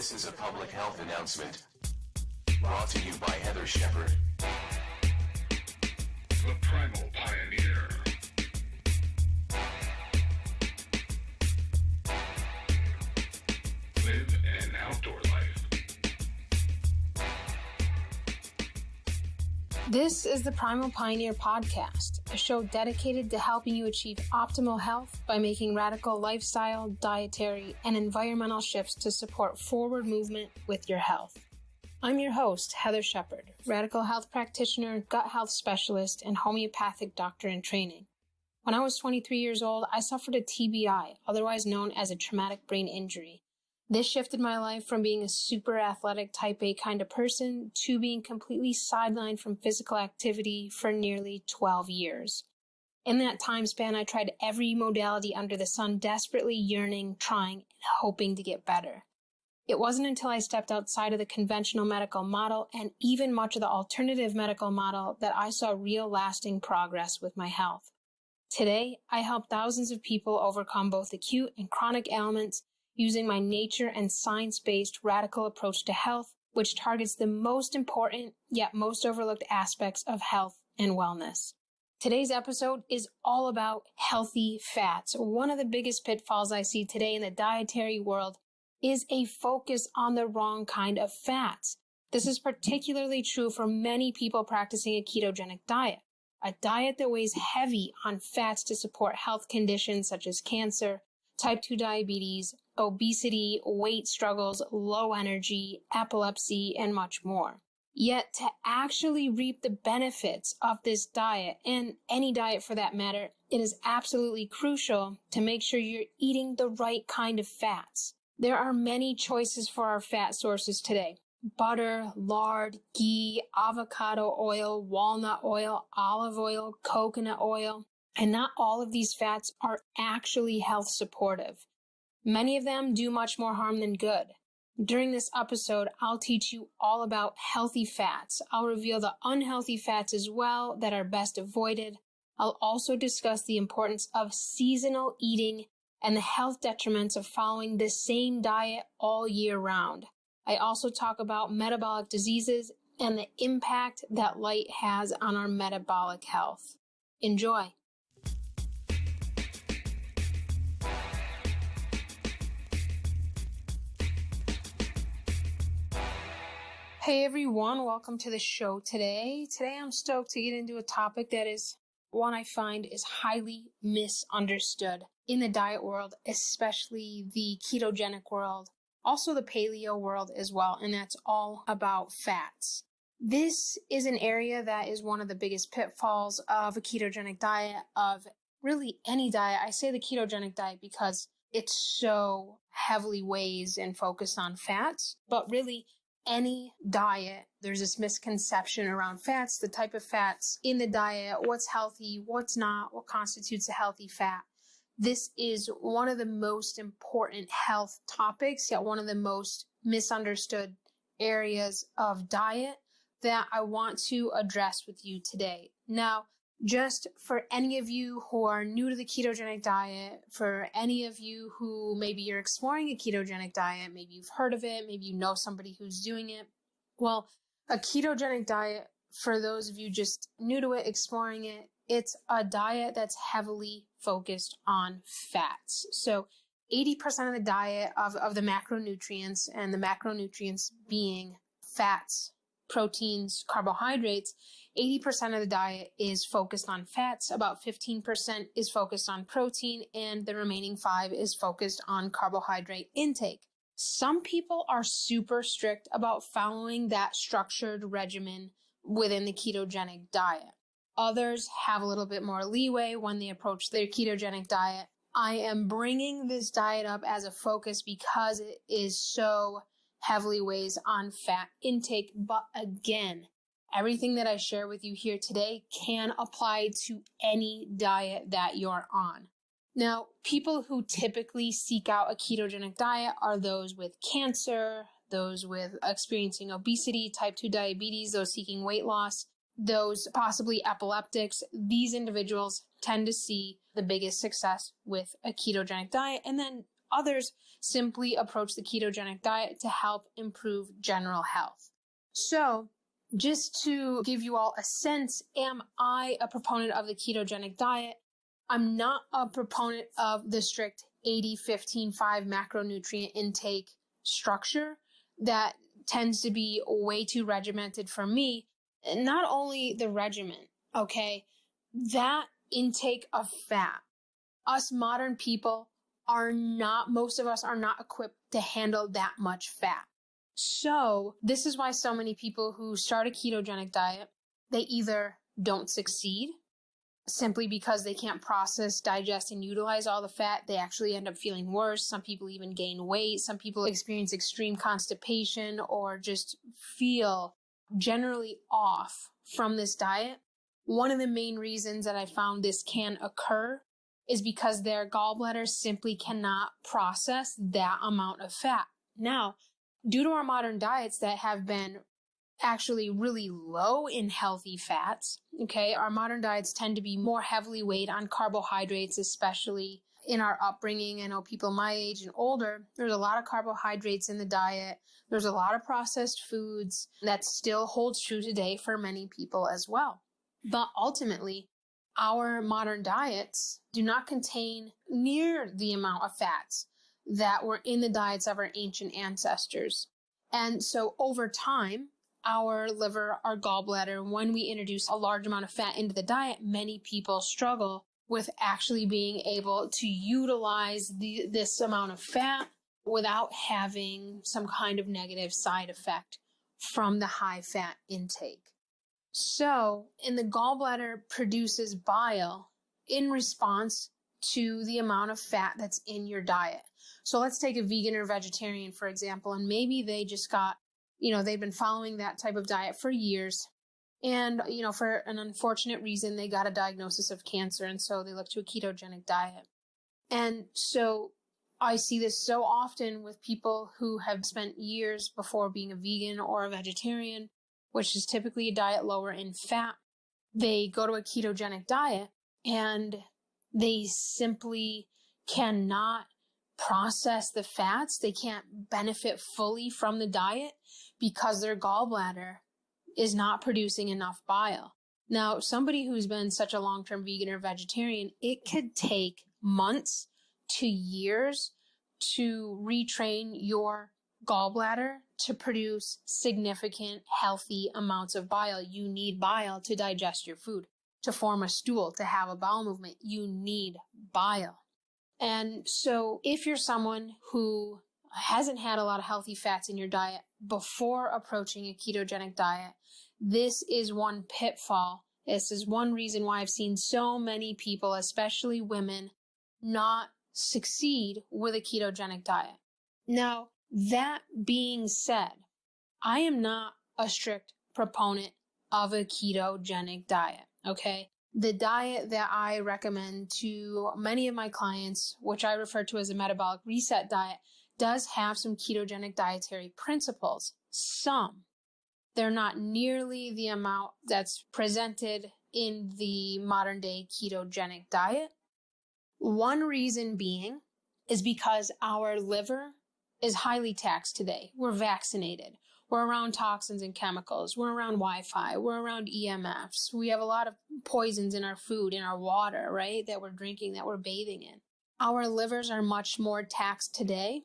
This is a public health announcement brought to you by Heather Shepard. The Primal Pioneer. Live an outdoor life. This is the Primal Pioneer podcast, a show dedicated to helping you achieve optimal health by making radical lifestyle, dietary, and environmental shifts to support forward movement with your health. I'm your host, Heather Shepard, radical health practitioner, gut health specialist, and homeopathic doctor in training. When I was 23 years old, I suffered a TBI, otherwise known as a traumatic brain injury. This shifted my life from being a super athletic type A kind of person to being completely sidelined from physical activity for nearly 12 years. In that time span, I tried every modality under the sun, desperately yearning, trying, and hoping to get better. It wasn't until I stepped outside of the conventional medical model and even much of the alternative medical model that I saw real lasting progress with my health. Today, I help thousands of people overcome both acute and chronic ailments using my nature and science-based radical approach to health, which targets the most important yet most overlooked aspects of health and wellness. Today's episode is all about healthy fats. One of the biggest pitfalls I see today in the dietary world is a focus on the wrong kind of fats. This is particularly true for many people practicing a ketogenic diet, a diet that weighs heavy on fats to support health conditions such as cancer, type 2 diabetes, obesity, weight struggles, low energy, epilepsy, and much more. Yet to actually reap the benefits of this diet, and any diet for that matter, it is absolutely crucial to make sure you're eating the right kind of fats. There are many choices for our fat sources today. Butter, lard, ghee, avocado oil, walnut oil, olive oil, coconut oil, and not all of these fats are actually health supportive. Many of them do much more harm than good. During this episode, I'll teach you all about healthy fats. I'll reveal the unhealthy fats as well that are best avoided. I'll also discuss the importance of seasonal eating and the health detriments of following the same diet all year round. I also talk about metabolic diseases and the impact that light has on our metabolic health. Enjoy. Hey everyone, welcome to the show today. Today I'm stoked to get into a topic that is one I find is highly misunderstood in the diet world, especially the ketogenic world, also the paleo world as well, and that's all about fats. This is an area that is one of the biggest pitfalls of a ketogenic diet, of really any diet. I say the ketogenic diet because it's so heavily weighs and focused on fats, but really any diet, there's this misconception around fats, the type of fats in the diet, what's healthy, what's not, what constitutes a healthy fat. This is one of the most important health topics, yet one of the most misunderstood areas of diet that I want to address with you today. Now, just for any of you who are new to the ketogenic diet, for any of you who maybe you're exploring a ketogenic diet, maybe you've heard of it, maybe you know somebody who's doing it. Well, a ketogenic diet, for those of you just new to it, exploring it, it's a diet that's heavily focused on fats. So 80% of the diet of the macronutrients, and the macronutrients being fats, proteins, carbohydrates, 80% of the diet is focused on fats, about 15% is focused on protein, and the remaining 5% is focused on carbohydrate intake. Some people are super strict about following that structured regimen within the ketogenic diet. Others have a little bit more leeway when they approach their ketogenic diet. I am bringing this diet up as a focus because it is so heavily weighs on fat intake, but again, everything that I share with you here today can apply to any diet that you're on. Now, people who typically seek out a ketogenic diet are those with cancer, those with experiencing obesity, type 2 diabetes, those seeking weight loss, those possibly epileptics. These individuals tend to see the biggest success with a ketogenic diet. And then Others simply approach the ketogenic diet to help improve general health. So just to give you all a sense, am I a proponent of the ketogenic diet? I'm not a proponent of the strict 80-15-5 macronutrient intake structure that tends to be way too regimented for me. And not only the regimen, okay, that intake of fat. Us modern people most of us are not equipped to handle that much fat. So this is why so many people who start a ketogenic diet, they either don't succeed simply because they can't process, digest, and utilize all the fat. They actually end up feeling worse. Some people even gain weight. Some people experience extreme constipation or just feel generally off from this diet. One of the main reasons that I found this can occur is because their gallbladder simply cannot process that amount of fat. Now, due to our modern diets that have been actually really low in healthy fats, okay, our modern diets tend to be more heavily weighed on carbohydrates, especially in our upbringing. I know people my age and older, there's a lot of carbohydrates in the diet. There's a lot of processed foods. That still holds true today for many people as well. But ultimately, our modern diets do not contain near the amount of fats that were in the diets of our ancient ancestors. And so over time, our liver, our gallbladder, when we introduce a large amount of fat into the diet, many people struggle with actually being able to utilize this amount of fat without having some kind of negative side effect from the high fat intake. So, and the gallbladder produces bile in response to the amount of fat that's in your diet. So let's take a vegan or vegetarian, for example, and maybe they just got, they've been following that type of diet for years. And, for an unfortunate reason, they got a diagnosis of cancer. And so they look to a ketogenic diet. And so I see this so often with people who have spent years before being a vegan or a vegetarian, which is typically a diet lower in fat. They go to a ketogenic diet and they simply cannot process the fats. They can't benefit fully from the diet because their gallbladder is not producing enough bile. Now, somebody who's been such a long-term vegan or vegetarian, it could take months to years to retrain your gallbladder to produce significant healthy amounts of bile. You need bile to digest your food, to form a stool, to have a bowel movement. You need bile. And so if you're someone who hasn't had a lot of healthy fats in your diet before approaching a ketogenic diet, this is one pitfall. This is one reason why I've seen so many people, especially women, not succeed with a ketogenic diet. Now, that being said, I am not a strict proponent of a ketogenic diet, okay? The diet that I recommend to many of my clients, which I refer to as a metabolic reset diet, does have some ketogenic dietary principles. Some. They're not nearly the amount that's presented in the modern day ketogenic diet. One reason being is because our liver is highly taxed today. We're vaccinated. We're around toxins and chemicals. We're around Wi-Fi. We're around EMFs. We have a lot of poisons in our food, in our water, right? That we're drinking, that we're bathing in. Our livers are much more taxed today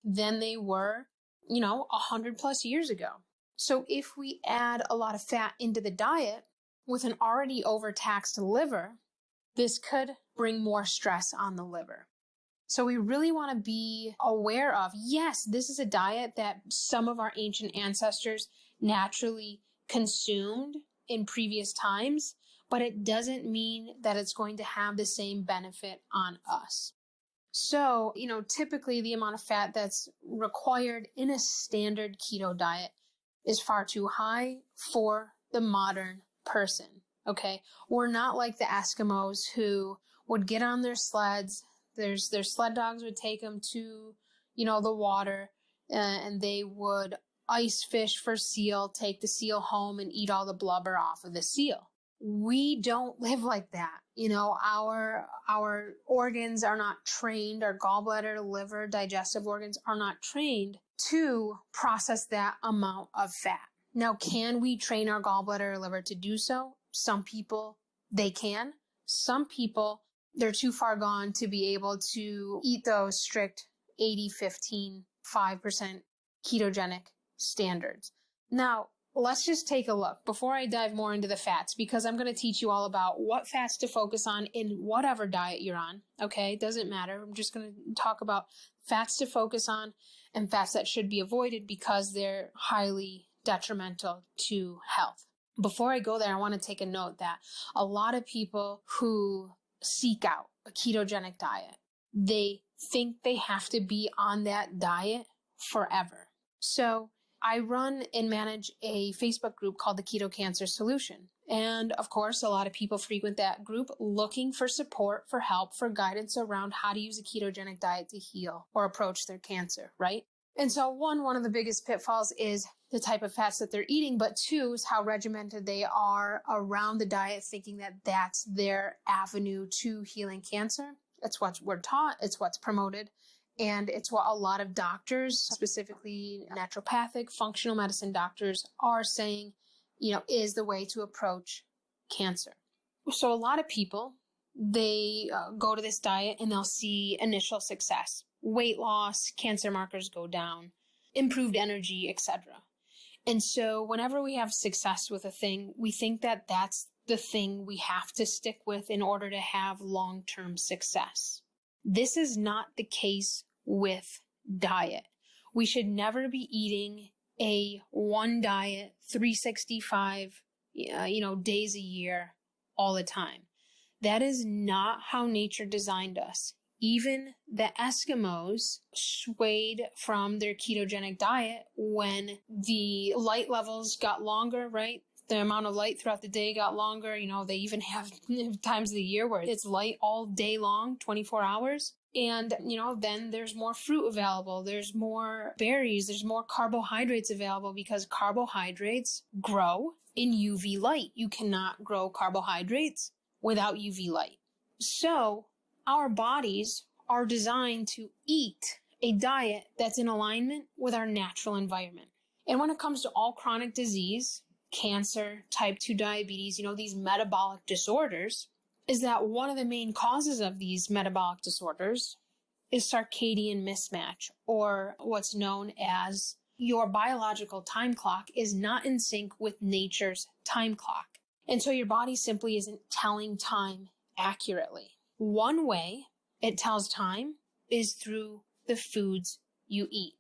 than they were, 100 plus years ago. So if we add a lot of fat into the diet with an already overtaxed liver, this could bring more stress on the liver. So we really want to be aware of, yes, this is a diet that some of our ancient ancestors naturally consumed in previous times, but it doesn't mean that it's going to have the same benefit on us. So, typically the amount of fat that's required in a standard keto diet is far too high for the modern person, okay? We're not like the Eskimos who would get on their sleds. Their sled dogs would take them to, the water, and they would ice fish for seal, take the seal home and eat all the blubber off of the seal. we don't live like that. Our organs are not trained, our gallbladder, liver, digestive organs are not trained to process that amount of fat. Now, can we train our gallbladder or liver to do so? Some people, they can. Some people, they're too far gone to be able to eat those strict 80-15, 5% ketogenic standards. Now, let's just take a look before I dive more into the fats, because I'm going to teach you all about what fats to focus on in whatever diet you're on. Okay, it doesn't matter. I'm just going to talk about fats to focus on and fats that should be avoided because they're highly detrimental to health. Before I go there, I want to take a note that a lot of people who seek out a ketogenic diet, they think they have to be on that diet forever. So I run and manage a Facebook group called the Keto Cancer Solution. And of course, a lot of people frequent that group looking for support, for help, for guidance around how to use a ketogenic diet to heal or approach their cancer, right? And so one of the biggest pitfalls is the type of fats that they're eating, but two is how regimented they are around the diet, thinking that that's their avenue to healing cancer. It's what we're taught, it's what's promoted, and it's what a lot of doctors, specifically naturopathic, functional medicine doctors, are saying, is the way to approach cancer. So a lot of people, they go to this diet and they'll see initial success. Weight loss, cancer markers go down, improved energy, etc. And so whenever we have success with a thing, we think that that's the thing we have to stick with in order to have long-term success. This is not the case with diet. We should never be eating a one diet, 365, days a year all the time. That is not how nature designed us. Even the Eskimos swayed from their ketogenic diet when the light levels got longer, right? The amount of light throughout the day got longer. They even have times of the year where it's light all day long, 24 hours. And, then there's more fruit available. There's more berries. There's more carbohydrates available because carbohydrates grow in UV light. You cannot grow carbohydrates without UV light. So our bodies are designed to eat a diet that's in alignment with our natural environment. And when it comes to all chronic disease, cancer, type 2 diabetes, these metabolic disorders, is that one of the main causes of these metabolic disorders is circadian mismatch, or what's known as your biological time clock is not in sync with nature's time clock. And so your body simply isn't telling time accurately. One way it tells time is through the foods you eat.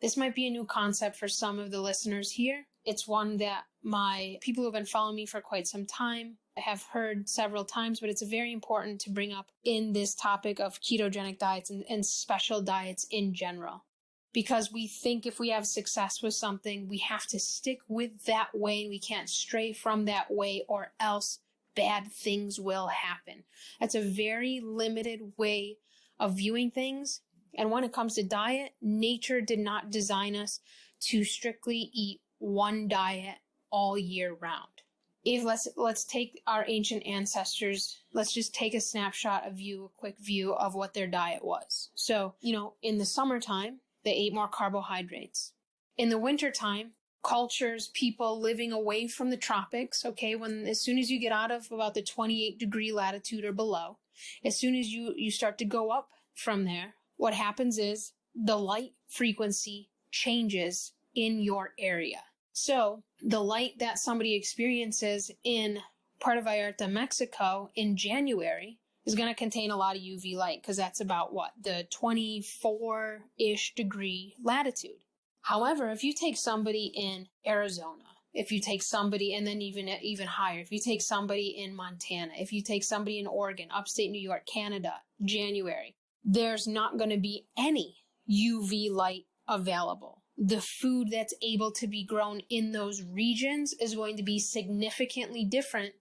This might be a new concept for some of the listeners here. It's one that my people who have been following me for quite some time have heard several times, but it's very important to bring up in this topic of ketogenic diets and special diets in general. Because we think if we have success with something, we have to stick with that way. We can't stray from that way or else bad things will happen. That's a very limited way of viewing things. And when it comes to diet, nature did not design us to strictly eat one diet all year round. If let's take our ancient ancestors, let's just take a snapshot of a quick view of what their diet was. So, in the summertime, they ate more carbohydrates. In the wintertime, cultures, people living away from the tropics, okay, as soon as you get out of about the 28 degree latitude or below, as soon as you start to go up from there, what happens is the light frequency changes in your area. So the light that somebody experiences in Puerto Vallarta, Mexico in January is going to contain a lot of UV light because that's about the 24-ish degree latitude. However, if you take somebody in Arizona, if you take somebody, and then even higher, if you take somebody in Montana, if you take somebody in Oregon, upstate New York, Canada, January, there's not going to be any UV light available. The food that's able to be grown in those regions is going to be significantly different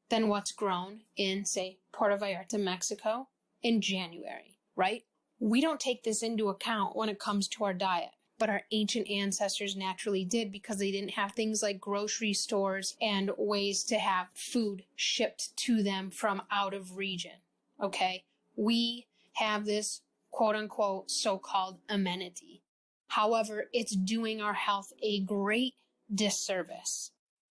than what's grown in, say, Puerto Vallarta, Mexico in January, right? We don't take this into account when it comes to our diet. but our ancient ancestors naturally did because they didn't have things like grocery stores and ways to have food shipped to them from out of region. Okay? We have this quote unquote so-called amenity. However, it's doing our health a great disservice.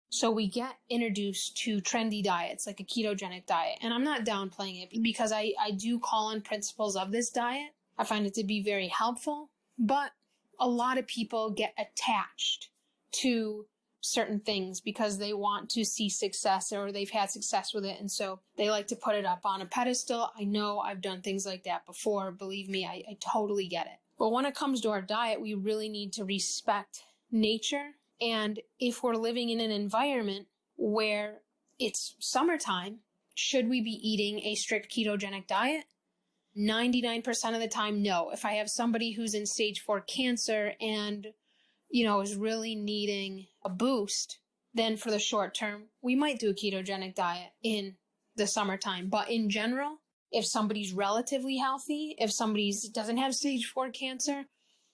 So we get introduced to trendy diets like a ketogenic diet. And I'm not downplaying it because I do call on principles of this diet. I find it to be very helpful, but a lot of people get attached to certain things because they want to see success or they've had success with it. And so they like to put it up on a pedestal. I know I've done things like that before. Believe me, I totally get it. But when it comes to our diet, we really need to respect nature. And if we're living in an environment where it's summertime, should we be eating a strict ketogenic diet? 99% of the time, no. If I have somebody who's in stage 4 cancer and, is really needing a boost, then for the short term, we might do a ketogenic diet in the summertime. But in general, if somebody's relatively healthy, if somebody doesn't have stage 4 cancer,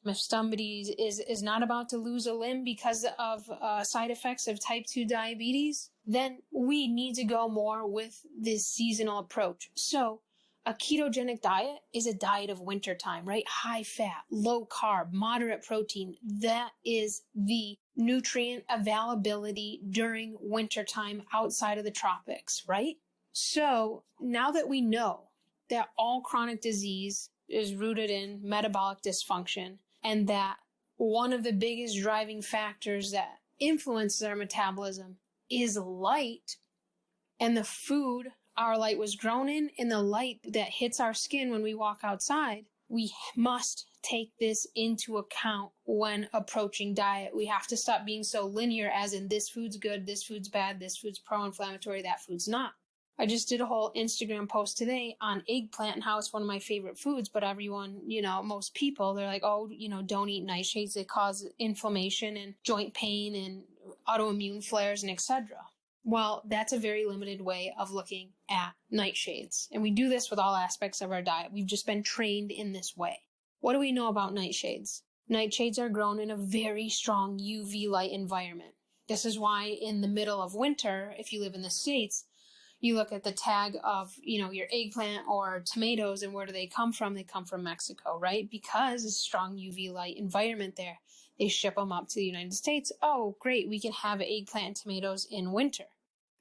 if somebody is not about to lose a limb because of side effects of type 2 diabetes, then we need to go more with this seasonal approach. So a ketogenic diet is a diet of wintertime, right? High fat, low carb, moderate protein. That is the nutrient availability during wintertime outside of the tropics, right? So now that we know that all chronic disease is rooted in metabolic dysfunction and that one of the biggest driving factors that influences our metabolism is light, and the food our light was grown in and the light that hits our skin when we walk outside, we must take this into account when approaching diet. We have to stop being so linear as in this food's good, this food's bad, this food's pro-inflammatory, that food's not. I just did a whole Instagram post today on eggplant and how it's one of my favorite foods, but everyone, most people, they're like, oh, don't eat nightshades. They cause inflammation and joint pain and autoimmune flares and etc. Well, that's a very limited way of looking at nightshades. And we do this with all aspects of our diet. We've just been trained in this way. What do we know about nightshades? Nightshades are grown in a very strong UV light environment. This is why in the middle of winter, if you live in the States, you look at the tag of, your eggplant or tomatoes and where do they come from? They come from Mexico, right? Because it's a strong UV light environment there. They ship them up to the United States. Oh, great. We can have eggplant and tomatoes in winter.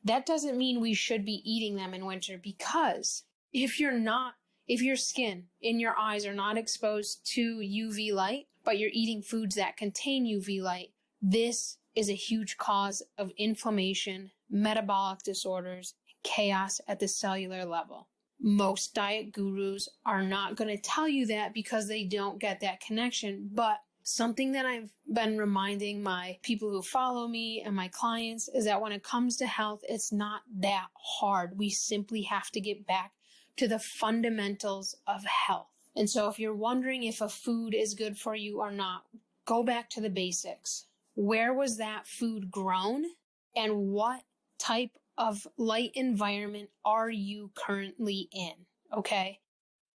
That doesn't mean we should be eating them in winter because if your skin and your eyes are not exposed to UV light, but you're eating foods that contain UV light, this is a huge cause of inflammation, metabolic disorders, chaos at the cellular level. Most diet gurus are not going to tell you that because they don't get that connection, but something that I've been reminding my people who follow me and my clients is that when it comes to health, it's not that hard. We simply have to get back to the fundamentals of health. And so if you're wondering if a food is good for you or not, go back to the basics. Where was that food grown? And what type of light environment are you currently in? Okay?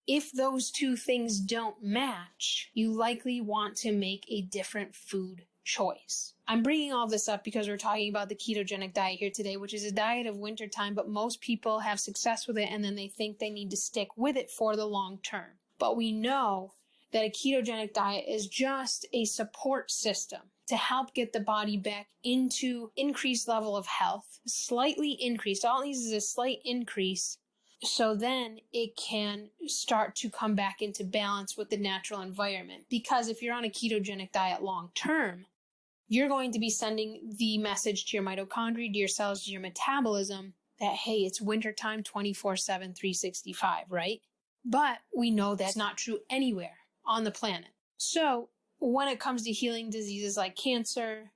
If those two things don't match, you likely want to make a different food choice. I'm bringing all this up because we're talking about the ketogenic diet here today, which is a diet of wintertime, but most people have success with it and then they think they need to stick with it for the long term. But we know that a ketogenic diet is just a support system to help get the body back into increased level of health, slightly increased. All it needs is a slight increase. So then it can start to come back into balance with the natural environment. Because if you're on a ketogenic diet long term, you're going to be sending the message to your mitochondria, to your cells, to your metabolism that, hey, it's wintertime 24/7, 365, right? But we know that's not true anywhere on the planet. So when it comes to healing diseases like cancer,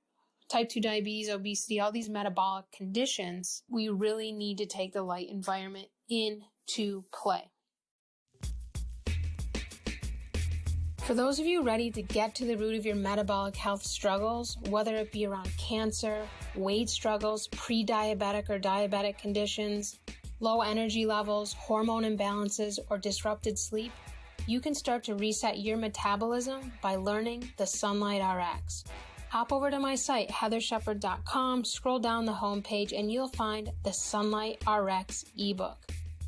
type 2 diabetes, obesity, all these metabolic conditions, we really need to take the light environment into play. For those of you ready to get to the root of your metabolic health struggles, whether it be around cancer, weight struggles, pre-diabetic or diabetic conditions, low energy levels, hormone imbalances, or disrupted sleep, you can start to reset your metabolism by learning the Sunlight RX. Hop over to my site, heathershepard.com, scroll down the homepage, and you'll find the Sunlight RX ebook.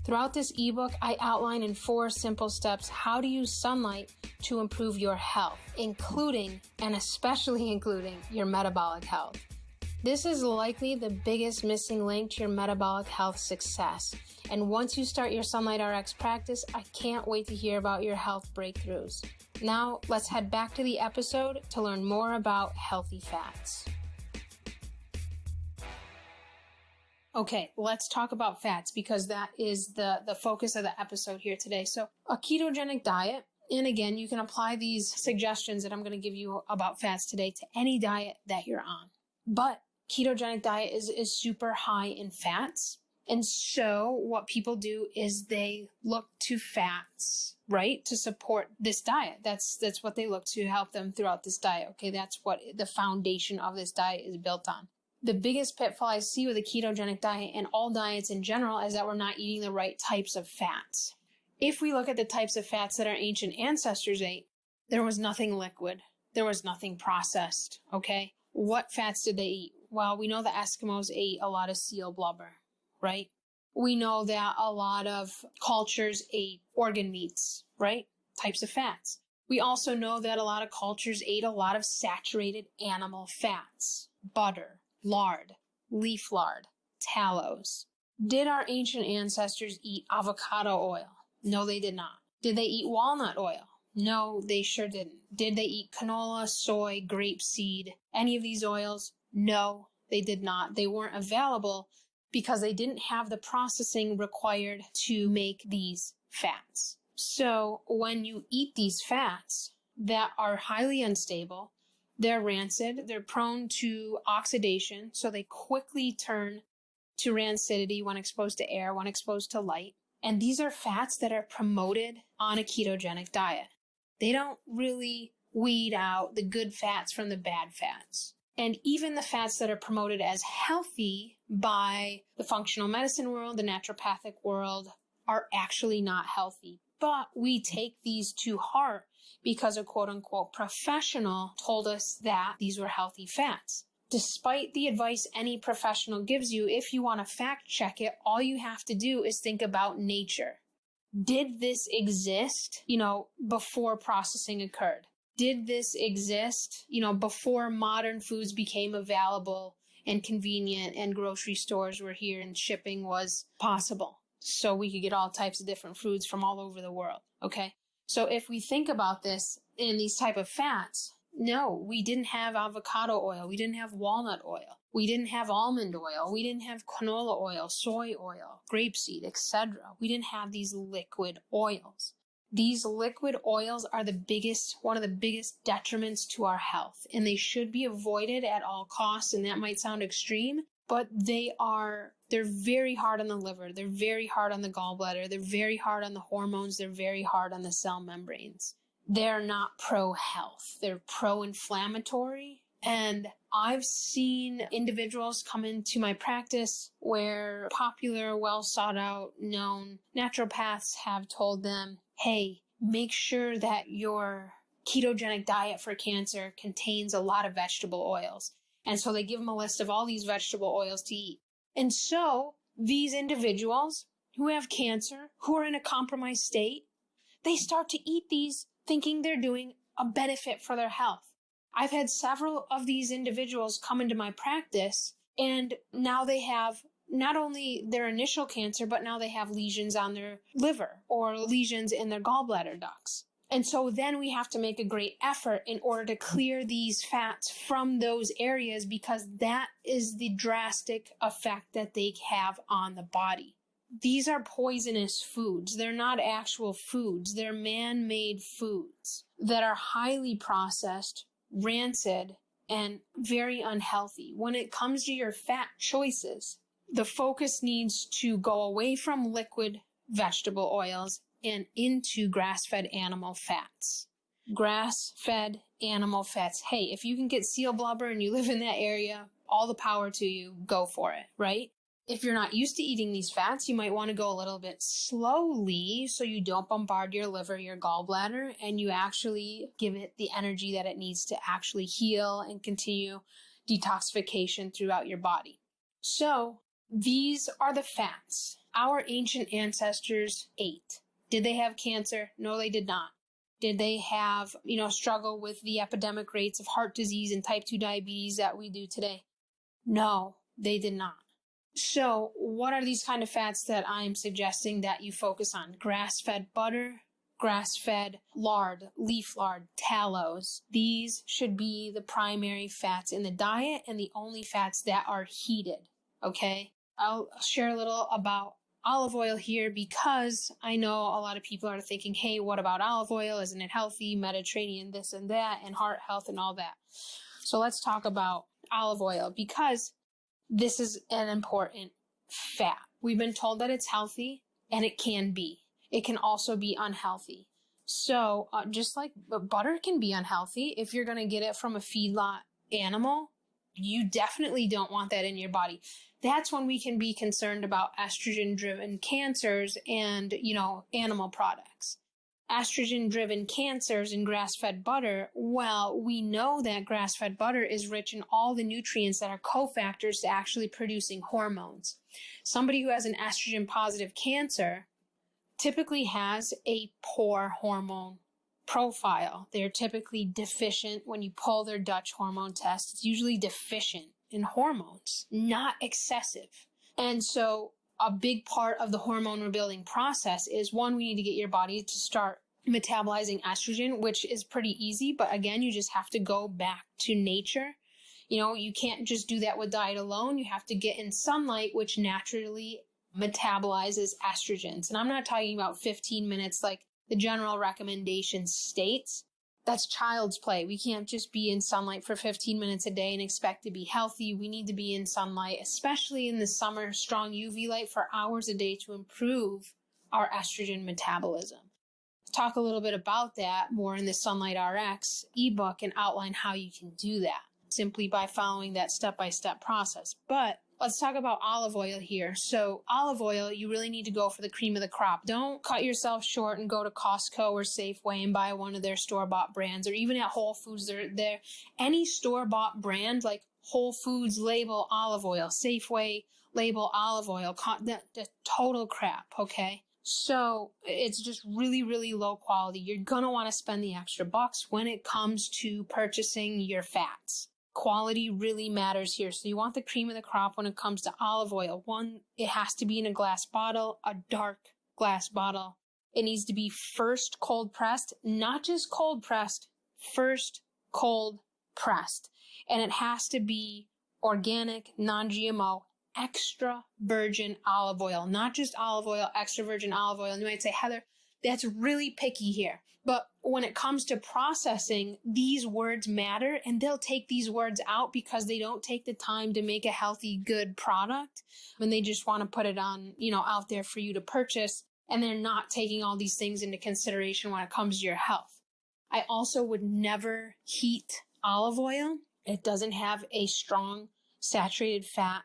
Throughout this ebook, I outline in 4 simple steps how to use sunlight to improve your health, including, and especially including, your metabolic health. This is likely the biggest missing link to your metabolic health success. And once you start your Sunlight RX practice, I can't wait to hear about your health breakthroughs. Now, let's head back to the episode to learn more about healthy fats. Okay, let's talk about fats because that is the focus of the episode here today. So a ketogenic diet, and again, you can apply these suggestions that I'm going to give you about fats today to any diet that you're on. But ketogenic diet is super high in fats. And so what people do is they look to fats, right, to support this diet. That's what they look to help them throughout this diet. Okay, that's what the foundation of this diet is built on. The biggest pitfall I see with a ketogenic diet and all diets in general is that we're not eating the right types of fats. If we look at the types of fats that our ancient ancestors ate, there was nothing liquid. There was nothing processed, okay? What fats did they eat? Well, we know the Eskimos ate a lot of seal blubber, right? We know that a lot of cultures ate organ meats, right? Types of fats. We also know that a lot of cultures ate a lot of saturated animal fats, butter, lard, leaf lard, tallows. Did our ancient ancestors eat avocado oil? No, they did not. Did they eat walnut oil? No, they sure didn't. Did they eat canola, soy, grapeseed, any of these oils? No, they did not. They weren't available because they didn't have the processing required to make these fats. So when you eat these fats that are highly unstable, they're rancid, they're prone to oxidation, so they quickly turn to rancidity when exposed to air, when exposed to light. And these are fats that are promoted on a ketogenic diet. They don't really weed out the good fats from the bad fats. And even the fats that are promoted as healthy by the functional medicine world, the naturopathic world, are actually not healthy. But we take these to heart because a quote-unquote professional told us that these were healthy fats. Despite the advice any professional gives you, if you want to fact check it, all you have to do is think about nature. Did this exist, before processing occurred? Did this exist, before modern foods became available and convenient and grocery stores were here and shipping was possible? So we could get all types of different foods from all over the world, okay? So if we think about this in these type of fats, no, we didn't have avocado oil. We didn't have walnut oil. We didn't have almond oil. We didn't have canola oil, soy oil, grapeseed, etc. We didn't have these liquid oils. These liquid oils are one of the biggest detriments to our health, and they should be avoided at all costs. And that might sound extreme, but they're very hard on the liver. They're very hard on the gallbladder. They're very hard on the hormones. They're very hard on the cell membranes. They're not pro-health. They're pro-inflammatory. And I've seen individuals come into my practice where popular, well sought out, known naturopaths have told them, hey, make sure that your ketogenic diet for cancer contains a lot of vegetable oils. And so they give them a list of all these vegetable oils to eat. And so these individuals who have cancer, who are in a compromised state, they start to eat these thinking they're doing a benefit for their health. I've had several of these individuals come into my practice, and now they have not only their initial cancer, but now they have lesions on their liver or lesions in their gallbladder ducts. And so then we have to make a great effort in order to clear these fats from those areas, because that is the drastic effect that they have on the body. These are poisonous foods. They're not actual foods. They're man-made foods that are highly processed, rancid, and very unhealthy. When it comes to your fat choices, the focus needs to go away from liquid vegetable oils and into grass-fed animal fats. Grass-fed animal fats. Hey, if you can get seal blubber and you live in that area, all the power to you, go for it, right? If you're not used to eating these fats, you might want to go a little bit slowly so you don't bombard your liver, your gallbladder, and you actually give it the energy that it needs to actually heal and continue detoxification throughout your body. So these are the fats our ancient ancestors ate. Did they have cancer? No, they did not. Did they have, struggle with the epidemic rates of heart disease and type 2 diabetes that we do today? No, they did not. So what are these kind of fats that I'm suggesting that you focus on? Grass-fed butter, grass-fed lard, leaf lard, tallows. These should be the primary fats in the diet and the only fats that are heated, okay? I'll share a little about olive oil here because I know a lot of people are thinking, hey, what about olive oil? Isn't it healthy? Mediterranean, this and that, and heart health and all that. So let's talk about olive oil because this is an important fat. We've been told that it's healthy, and it can be. It can also be unhealthy. So just like butter can be unhealthy, if you're going to get it from a feedlot animal, you definitely don't want that in your body. That's when we can be concerned about estrogen-driven cancers and, animal products. Estrogen-driven cancers in grass-fed butter, well, we know that grass-fed butter is rich in all the nutrients that are cofactors to actually producing hormones. Somebody who has an estrogen-positive cancer typically has a poor hormone profile. They're typically deficient. When you pull their Dutch hormone test, it's usually deficient in hormones, not excessive. And so a big part of the hormone rebuilding process is, one, we need to get your body to start metabolizing estrogen, which is pretty easy. But again, you just have to go back to nature. You can't just do that with diet alone. You have to get in sunlight, which naturally metabolizes estrogens. And I'm not talking about 15 minutes like the general recommendation states. That's child's play. We can't just be in sunlight for 15 minutes a day and expect to be healthy. We need to be in sunlight, especially in the summer, strong UV light for hours a day to improve our estrogen metabolism. Talk a little bit about that more in the Sunlight RX ebook and outline how you can do that simply by following that step-by-step process. But let's talk about olive oil here. So olive oil, you really need to go for the cream of the crop. Don't cut yourself short and go to Costco or Safeway and buy one of their store-bought brands, or even at Whole Foods. They're any store-bought brand like Whole Foods label olive oil, Safeway label olive oil, the total crap, okay? So it's just really, really low quality. You're going to want to spend the extra bucks when it comes to purchasing your fats. Quality really matters here. So you want the cream of the crop when it comes to olive oil. One, it has to be in a glass bottle, a dark glass bottle. It needs to be first cold pressed, not just cold pressed, first cold pressed. And it has to be organic, non-GMO, extra virgin olive oil, not just olive oil, extra virgin olive oil. And you might say, Heather, that's really picky here. But when it comes to processing, these words matter, and they'll take these words out because they don't take the time to make a healthy, good product. And they just want to put it on, out there for you to purchase. And they're not taking all these things into consideration when it comes to your health. I also would never heat olive oil. It doesn't have a strong saturated fat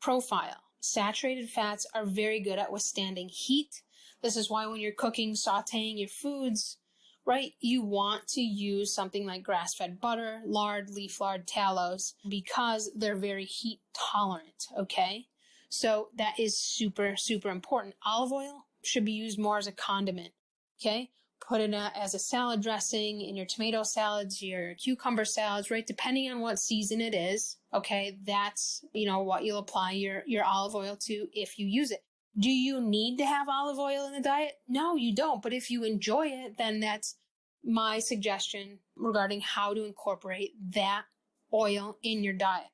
profile. Saturated fats are very good at withstanding heat. This is why when you're cooking, sauteing your foods, right, you want to use something like grass-fed butter, lard, leaf lard, tallows, because they're very heat tolerant, okay? So that is super, super important. Olive oil should be used more as a condiment, okay? Put it as a salad dressing in your tomato salads, your cucumber salads, right? Depending on what season it is, okay? That's, what you'll apply your olive oil to if you use it. Do you need to have olive oil in the diet? No, you don't. But if you enjoy it, then that's my suggestion regarding how to incorporate that oil in your diet.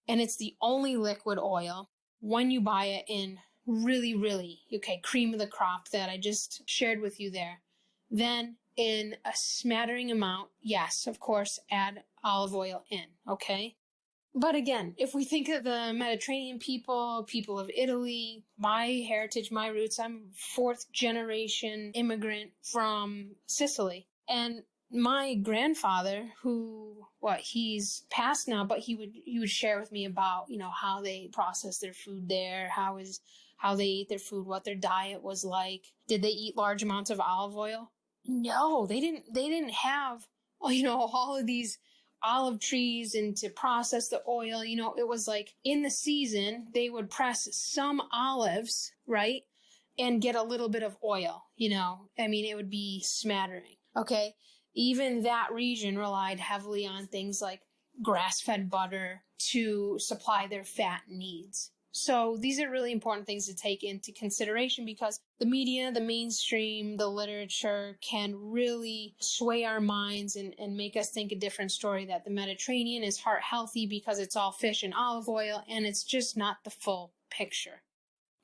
And it's the only liquid oil when you buy it in really, really, cream of the crop that I just shared with you there. Then in a smattering amount, yes, of course, add olive oil in, okay? But again, if we think of the Mediterranean people of Italy, my heritage, my roots, I'm 4th generation immigrant from Sicily. And my grandfather, he's passed now, but he would share with me about, how they process their food there, how they ate their food, what their diet was like. Did they eat large amounts of olive oil? No, they didn't have, all of these olive trees and to process the oil. It was like in the season, they would press some olives, right? And get a little bit of oil, it would be smattering. Okay. Even that region relied heavily on things like grass-fed butter to supply their fat needs. So these are really important things to take into consideration because the media, the mainstream, the literature can really sway our minds and make us think a different story, that the Mediterranean is heart healthy because it's all fish and olive oil, and it's just not the full picture.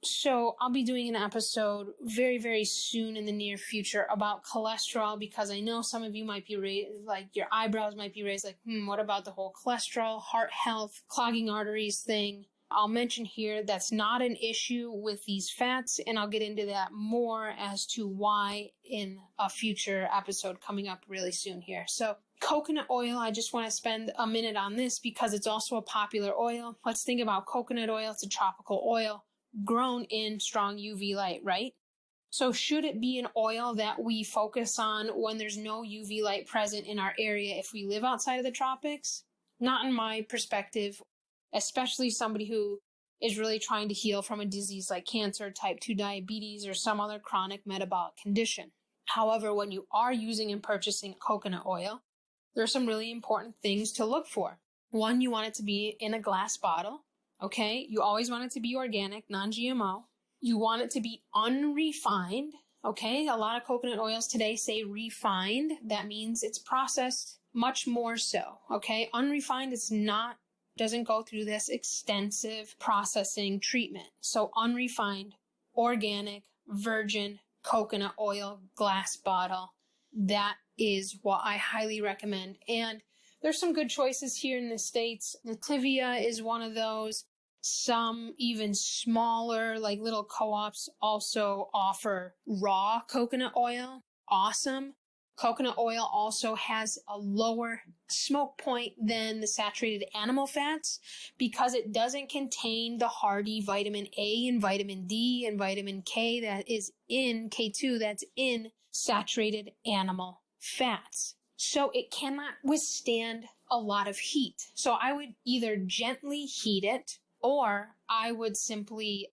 So I'll be doing an episode very, very soon in the near future about cholesterol, because I know some of you might be raised, like your eyebrows might be raised like, what about the whole cholesterol, heart health, clogging arteries thing? I'll mention here that's not an issue with these fats, and I'll get into that more as to why in a future episode coming up really soon here. So coconut oil, I just want to spend a minute on this because it's also a popular oil. Let's think about coconut oil. It's a tropical oil grown in strong UV light, right? So should it be an oil that we focus on when there's no UV light present in our area if we live outside of the tropics? Not in my perspective, especially somebody who is really trying to heal from a disease like cancer, type 2 diabetes, or some other chronic metabolic condition. However, when you are using and purchasing coconut oil, there are some really important things to look for. One, you want it to be in a glass bottle. Okay, you always want it to be organic, non-GMO. You want it to be unrefined. Okay, a lot of coconut oils today say refined. That means it's processed much more so. Okay, unrefined doesn't go through this extensive processing treatment. So unrefined, organic, virgin coconut oil, glass bottle. That is what I highly recommend. And there's some good choices here in the States. Nativia is one of those. Some even smaller, like little co-ops, also offer raw coconut oil. Awesome. Coconut oil also has a lower smoke point than the saturated animal fats because it doesn't contain the hardy vitamin A and vitamin D and vitamin K that is in K2 that's in saturated animal fats. So it cannot withstand a lot of heat. So I would either gently heat it, or I would simply,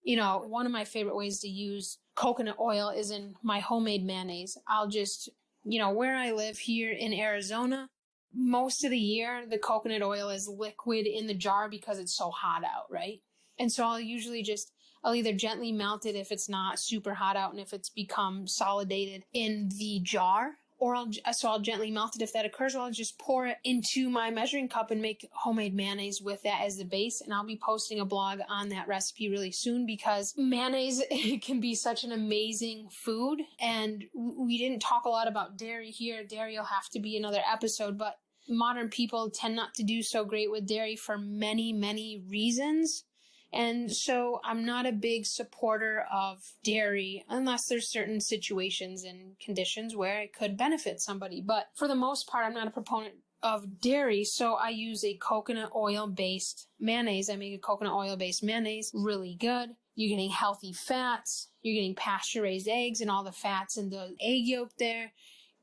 one of my favorite ways to use coconut oil is in my homemade mayonnaise. I'll just, where I live here in Arizona, most of the year, the coconut oil is liquid in the jar because it's so hot out, right? And so I'll either gently melt it if it's not super hot out and if it's become solidated in the jar, or I'll gently melt it if that occurs, or I'll just pour it into my measuring cup and make homemade mayonnaise with that as the base. And I'll be posting a blog on that recipe really soon because mayonnaise can be such an amazing food. And we didn't talk a lot about dairy here. Dairy will have to be another episode, but modern people tend not to do so great with dairy for many, many reasons. And so I'm not a big supporter of dairy unless there's certain situations and conditions where it could benefit somebody. But for the most part, I'm not a proponent of dairy. So I use a coconut oil-based mayonnaise. I make a coconut oil-based mayonnaise really good. You're getting healthy fats. You're getting pasture-raised eggs and all the fats in the egg yolk there.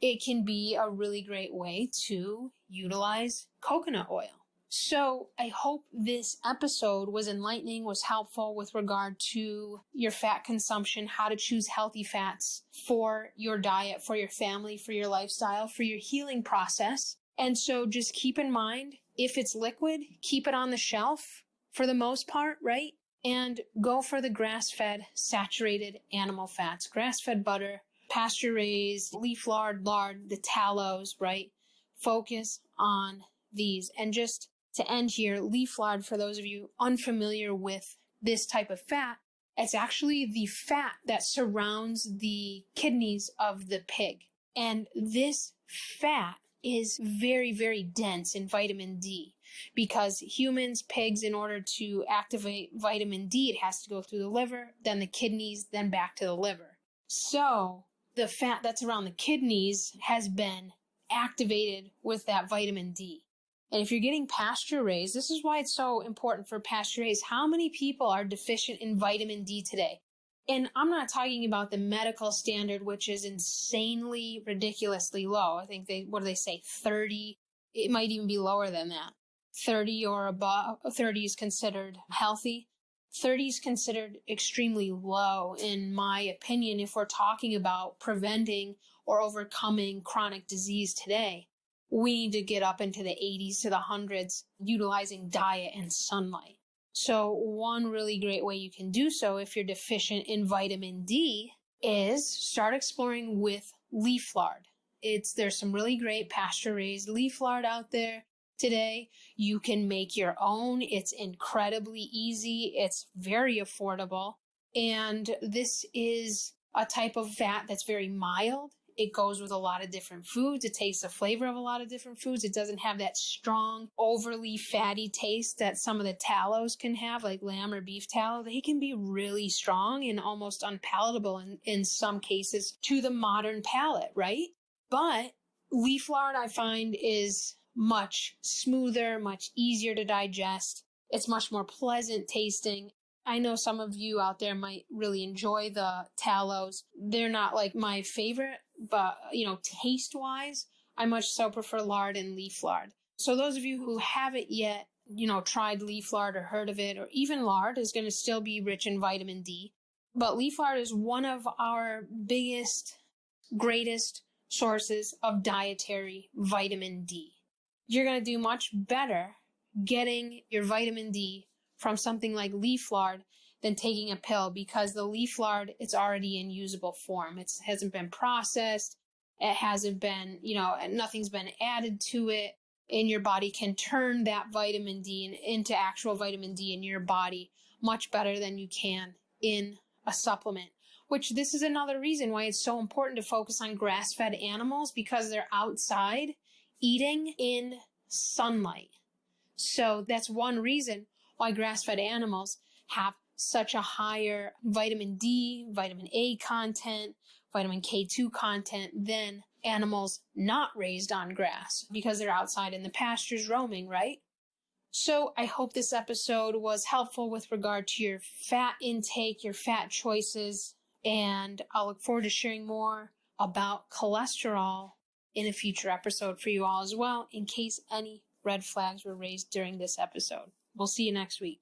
It can be a really great way to utilize coconut oil. So I hope this episode was enlightening, was helpful with regard to your fat consumption, how to choose healthy fats for your diet, for your family, for your lifestyle, for your healing process. And so just keep in mind, if it's liquid, keep it on the shelf for the most part, right? And go for the grass-fed, saturated animal fats, grass-fed butter, pasture-raised, leaf lard, the tallows, right? Focus on these. And just to end here, leaf lard, for those of you unfamiliar with this type of fat, it's actually the fat that surrounds the kidneys of the pig. And this fat is very, very dense in vitamin D because humans, pigs, in order to activate vitamin D, it has to go through the liver, then the kidneys, then back to the liver. So the fat that's around the kidneys has been activated with that vitamin D. And if you're getting pasture raised, this is why it's so important for pasture raised. How many people are deficient in vitamin D today? And I'm not talking about the medical standard, which is insanely, ridiculously low. I think what do they say, 30? It might even be lower than that. 30 or above, 30 is considered healthy. 30 is considered extremely low, in my opinion, if we're talking about preventing or overcoming chronic disease today. We need to get up into the 80s to the hundreds, utilizing diet and sunlight. So one really great way you can do so if you're deficient in vitamin D is start exploring with leaf lard. There's some really great pasture-raised leaf lard out there today. You can make your own. It's incredibly easy. It's very affordable. And this is a type of fat that's very mild. It goes with a lot of different foods. It takes the flavor of a lot of different foods. It doesn't have that strong, overly fatty taste that some of the tallows can have, like lamb or beef tallow. They can be really strong and almost unpalatable in some cases to the modern palate, right? But leaf lard, I find, is much smoother, much easier to digest. It's much more pleasant tasting. I know some of you out there might really enjoy the tallows. They're not like my favorite, but, taste-wise, I much so prefer lard and leaf lard. So those of you who haven't yet, tried leaf lard or heard of it, or even lard is going to still be rich in vitamin D. But leaf lard is one of our biggest, greatest sources of dietary vitamin D. You're going to do much better getting your vitamin D from something like leaf lard than taking a pill, because the leaf lard, it's already in usable form. It hasn't been processed. It hasn't been, nothing's been added to it. And your body can turn that vitamin D into actual vitamin D in your body much better than you can in a supplement. Which this is another reason why it's so important to focus on grass-fed animals, because they're outside eating in sunlight. So that's one reason why grass-fed animals have such a higher vitamin D, vitamin A content, vitamin K2 content than animals not raised on grass, because they're outside in the pastures roaming, right? So I hope this episode was helpful with regard to your fat intake, your fat choices, and I'll look forward to sharing more about cholesterol in a future episode for you all as well, in case any red flags were raised during this episode. We'll see you next week.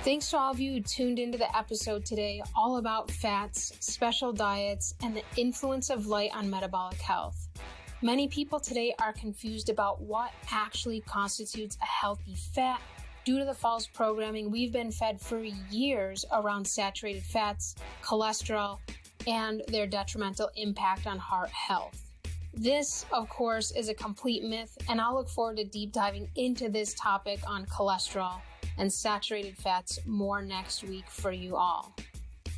Thanks to all of you who tuned into the episode today, all about fats, special diets, and the influence of light on metabolic health. Many people today are confused about what actually constitutes a healthy fat due to the false programming we've been fed for years around saturated fats, cholesterol, and their detrimental impact on heart health. This, of course, is a complete myth, and I'll look forward to deep diving into this topic on cholesterol and saturated fats more next week for you all.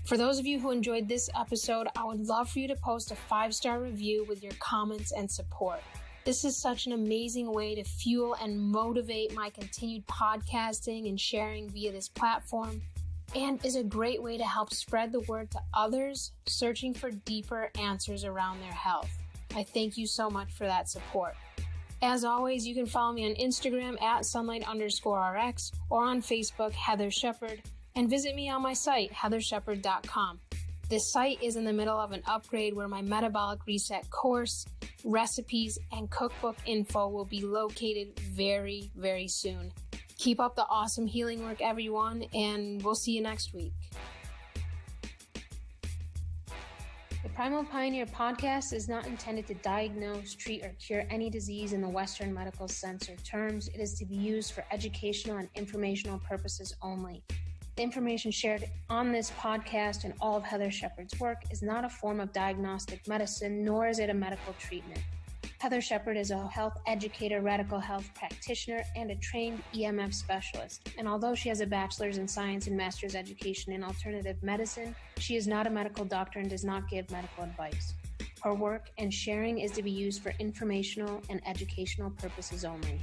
For those of you who enjoyed this episode, I would love for you to post a 5-star review with your comments and support. This is such an amazing way to fuel and motivate my continued podcasting and sharing via this platform, and is a great way to help spread the word to others searching for deeper answers around their health. I thank you so much for that support. As always, you can follow me on Instagram at sunlight_rx or on Facebook, Heather Shepherd, and visit me on my site, heathershepherd.com. This site is in the middle of an upgrade where my Metabolic Reset course, recipes, and cookbook info will be located very, very soon. Keep up the awesome healing work, everyone, and we'll see you next week. The Primal Pioneer podcast is not intended to diagnose, treat, or cure any disease in the Western medical sense or terms. It is to be used for educational and informational purposes only. The information shared on this podcast and all of Heather Shepherd's work is not a form of diagnostic medicine, nor is it a medical treatment. Heather Shepherd is a health educator, radical health practitioner, and a trained EMF specialist. And although she has a bachelor's in science and master's education in alternative medicine, she is not a medical doctor and does not give medical advice. Her work and sharing is to be used for informational and educational purposes only.